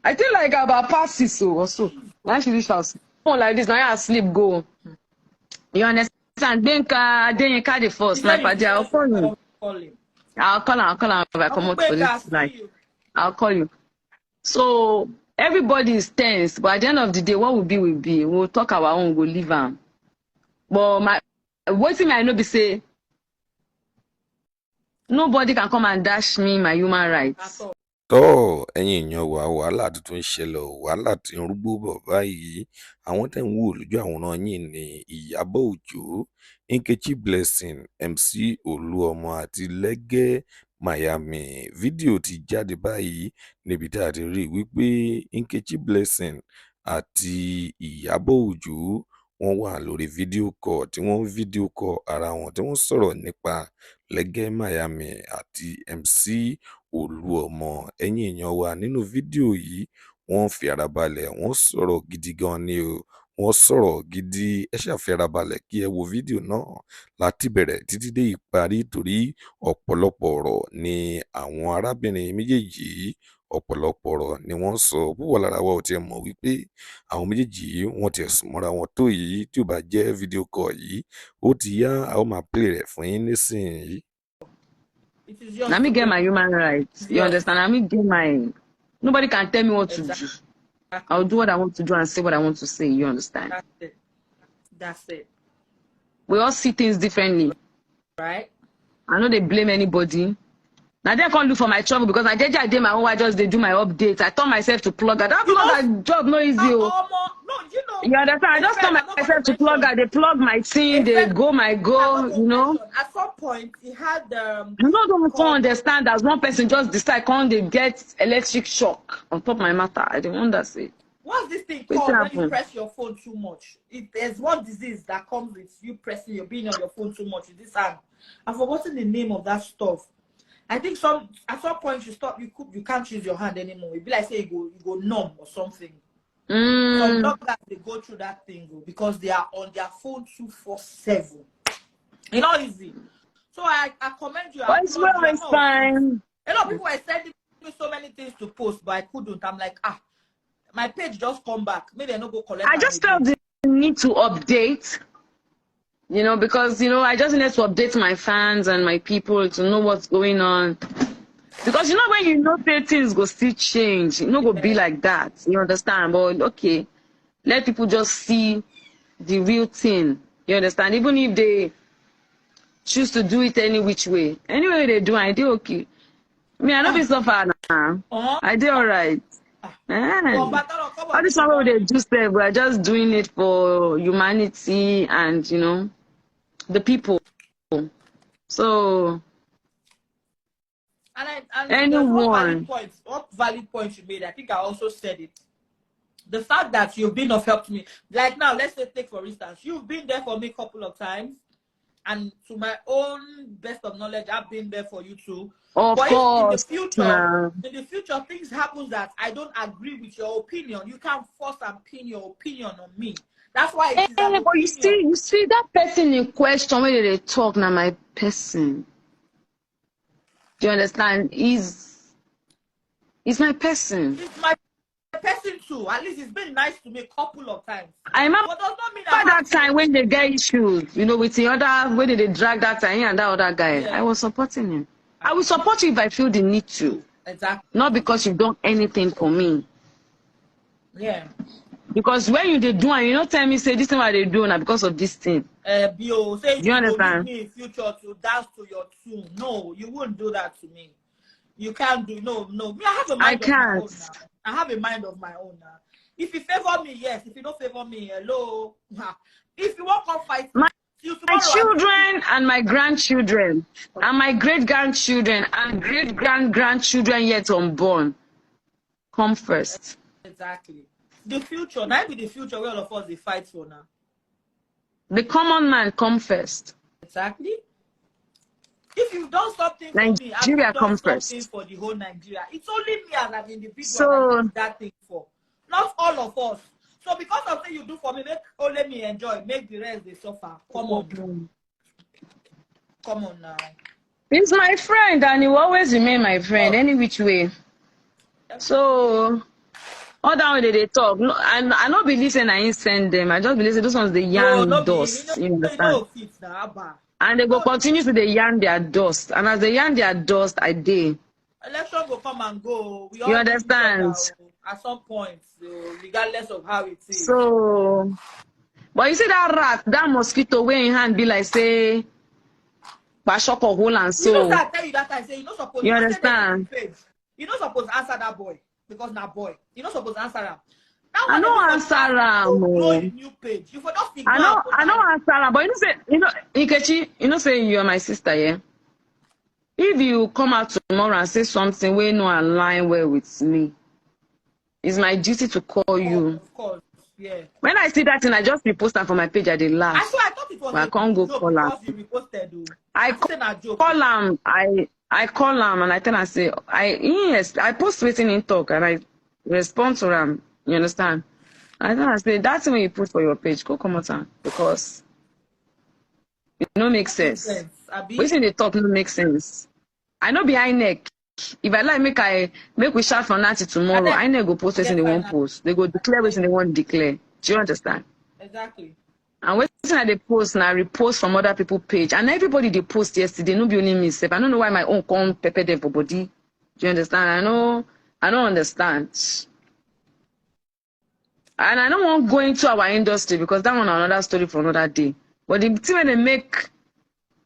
I think like about past 6 or so. Now she reach house. Phone like this, now I sleep go. You understand? Denka the first. My party, I'll call you. I'll call him if I come out for this. Like, I'll call you. So everybody is tense, but at the end of the day, what will be will be. We'll talk our own, we'll leave them. But what thing I know be say, nobody can come and dash me my human rights. tọ́ ẹ̀yin èèyàn wa wàhálà tuntun ń ṣẹlẹ̀ o wàhálà tí ń rúgbó bọ̀ báyìí àwọn tẹ̀ ń wò lójú àwòrán yìí ní Ìyábọ̀ Òjó, Nkechi Blessing, MC Olúọmọ àti Lẹ́gẹ́ Miami. Fídíò ti jáde báyìí níbi tá a ti rí wípé Nkechi Blessing àti Ìyábọ̀ Òjó wọ́n wà lórí fídíò kọ̀ tí wọ́n ń fídíò kọ̀ ara wọn tí wọ́n sọ̀rọ̀ nípa Lẹ́gẹ́ Miami àti MC Olúọmọ. Ẹ̀yin èèyàn wa nínú fídíò yìí wọ́n fi ara balẹ̀ wọ́n sọ̀rọ̀ gidi gan ni o wọ́n sọ̀rọ̀ gidi ẹ ṣáà fi ara balẹ̀ kí ẹ wo fídíò náà láti bẹ̀rẹ̀ títí dé ìparí torí ọ̀pọ̀lọpọ̀ ọ̀rọ̀ ni àwọn arábìnrin méjèèjì yìí ọ̀pọ̀lọpọ̀ ọ̀rọ̀ ni wọ́n sọ púpọ̀ lára wa ò tiẹ̀ mọ̀ wípé àwọn méjèèjì yìí wọ́n tiẹ̀ sùn mọ́ra wọn tó yìí tí ò bá jẹ́ fídíò kọ̀ yìí ó ti yá a ó máa play rẹ̀ fún yín nísìnyí. Let me get my human rights. You understand? Let me get my. Nobody can tell me what to do. I'll do what I want to do and say what I want to say. You understand? That's it. We all see things differently. Right? I know they blame anybody. Now they can't look for my trouble because I did my own. I just they do my updates. I taught myself to plug her. That plug job no easy. You understand? I just taught myself to plug her. They plug my thing. They go my go. You know. At some point, he had you don't understand that one person just decide can't they get electric shock on top of my matter. I don't understand. What's this thing called when you press your phone too much? There's one disease that comes with you pressing your being on your phone too much with this hand. I've forgotten the name of that stuff. I think at some point you can't use your hand anymore. It'd be like say you go numb or something. Some doctors they go through that thing because they are on their phone 24/7. It's not easy. So I commend you. It's fine. A lot of people are sending me so many things to post, but I couldn't. I'm like, my page just come back. Maybe I not go collect. I just felt the need to update. You know, because, you know, I just need to update my fans and my people to know what's going on. Because, you know, when you know things go still change, it no go be like that. You understand? But, okay, let people just see the real thing. You understand? Even if they choose to do it any which way. Anyway they do, I do okay. Me, I don't be so far now. I did all right. All this one they do say, we're just doing it for humanity and, you know, the people. So, and anyone. What valid point you made, I think I also said it. The fact that you've been of help to me. Like now, let's say take for instance, you've been there for me a couple of times. And to my own best of knowledge, I've been there for you too. Of course. In the future, things happen that I don't agree with your opinion. You can't force and pin your opinion on me. That's why it is but you see that person in question when they talk now, my person. Do you understand? He's my person. It's my person too. At least it's been nice to me a couple of times. I remember that time when they get issues, you know, with the other, when they drag that time and that other guy. Yeah. I was supporting him. I will support you if I feel the need to. Exactly. Not because you've done anything for me. Yeah. Because when you do and you don't tell me, say this thing what they do now because of this thing. Bio, say you understand? Me in future to dance to your tune. No, you wouldn't do that to me. You can't do no. Me, I have a mind of my own now. I have a mind of my own now. If you favor me, yes. If you don't favor me, hello. If you want to fight my children and my grandchildren and my great-grandchildren and great-grandchildren yet unborn come first. Exactly. The future, that be the future where all of us they fight for now. The common man come first. Exactly. If you've done something for me, Nigeria come first. For the whole Nigeria, it's only me as an individual that that thing for, not all of us. So because of what you do for me, make only me enjoy, make the rest they suffer. Come on, come on now. He's my friend, and he will always remain my friend, any which way. So all that way they talk. No, I not believe saying I ain't send them. I just believe say those ones the yarn no, dust. You understand? no, it's now, and they go continue to the yarn their dust. And as they yarn their dust, I did. Election will come and go. We You all need each understand? other at some point, regardless of how it is. So, but you see that rat, that mosquito way in hand be like say, shock or hole and so. You know that I tell you that I say, you know supposed you to understand? You know supposed to answer that boy because now boy. You know supposed to answer him. I know answer him. Grow a new page. You for just think. I know answer him. But you know, Nkechi, you know say you are my sister, yeah? If you come out tomorrow and say something where no align well with me, it's my duty to call you. Of course, yeah. When I see that thing, I just repost them for my page at the last. Actually, I thought it was I can't go call him. You reposted. I call him. I call him and I tell him, say, I post waiting in talk and I respond to him. You understand? I tell him, say, that's when you put for your page, go come out because it no make sense. Waiting the talk no make sense. I know behind neck. If I like make we shout for Nancy tomorrow, I never go post waiting they won't post. They go declare waiting they won't declare. Do you understand? Exactly. And when they post now, repost from other people's page. And everybody they post yesterday, no be only me. I don't know why my own come pepper them for body. Do you understand? I don't understand. And I don't want to go into our industry because that one another story for another day. But the thing when they make,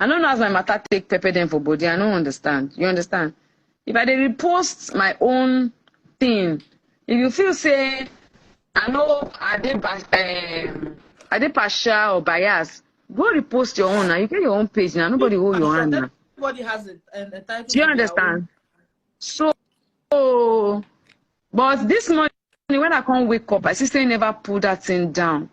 I don't know as my matter take pepper them for body. I don't understand. You understand? If I dey repost my own thing, if you feel say I know I did partial or bias, go repost your own now. You get your own page now. Nobody hold your hand now. Everybody has a title. Do you understand? So, but this morning when I can't wake up, I still never pull that thing down.